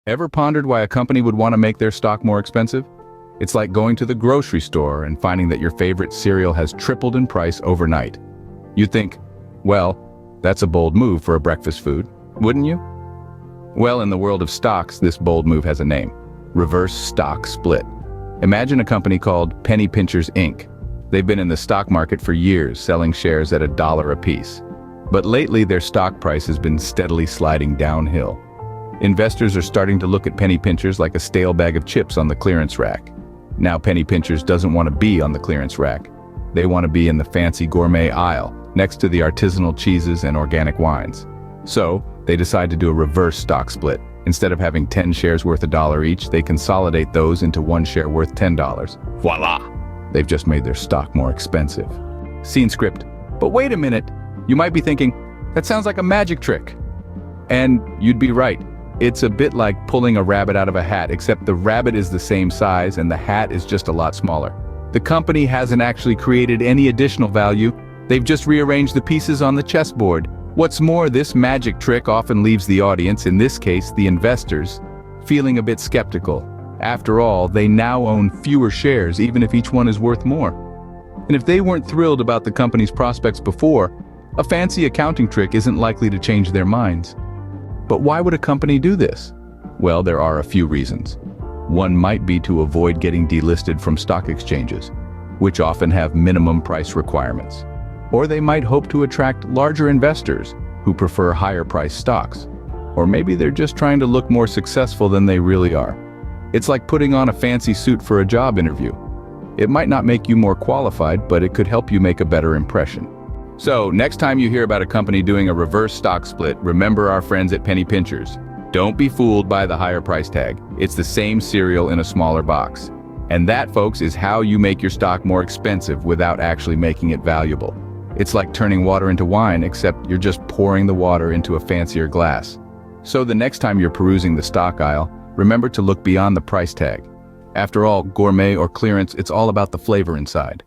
Ever pondered why a company would want to make their stock more expensive? It's like going to the grocery store and finding that your favorite cereal has tripled in price overnight. You think, well, that's a bold move for a breakfast food, wouldn't you? Well, in the world of stocks, this bold move has a name: reverse stock split. Imagine a company called Penny Pinchers Inc. They've been in the stock market for years, selling shares at $1 a piece. But lately, their stock price has been steadily sliding downhill. Investors are starting to look at Penny Pinchers like a stale bag of chips on the clearance rack. Now Penny Pinchers doesn't want to be on the clearance rack. They want to be in the fancy gourmet aisle, next to the artisanal cheeses and organic wines. So, they decide to do a reverse stock split. Instead of having 10 shares worth $1 each, they consolidate those into one share worth $10. Voila! They've just made their stock more expensive. Scene script. But wait a minute, you might be thinking, that sounds like a magic trick. And you'd be right. It's a bit like pulling a rabbit out of a hat, except the rabbit is the same size and the hat is just a lot smaller. The company hasn't actually created any additional value. They've just rearranged the pieces on the chessboard. What's more, this magic trick often leaves the audience, in this case the investors, feeling a bit skeptical. After all, they now own fewer shares, even if each one is worth more. And if they weren't thrilled about the company's prospects before, a fancy accounting trick isn't likely to change their minds. But why would a company do this? Well, there are a few reasons. One might be to avoid getting delisted from stock exchanges, which often have minimum price requirements. Or they might hope to attract larger investors who prefer higher-priced stocks. Or maybe they're just trying to look more successful than they really are. It's like putting on a fancy suit for a job interview. It might not make you more qualified, but it could help you make a better impression. So, next time you hear about a company doing a reverse stock split, remember our friends at Penny Pinchers. Don't be fooled by the higher price tag. It's the same cereal in a smaller box. And that, folks, is how you make your stock more expensive without actually making it valuable. It's like turning water into wine, except you're just pouring the water into a fancier glass. So the next time you're perusing the stock aisle, remember to look beyond the price tag. After all, gourmet or clearance, it's all about the flavor inside.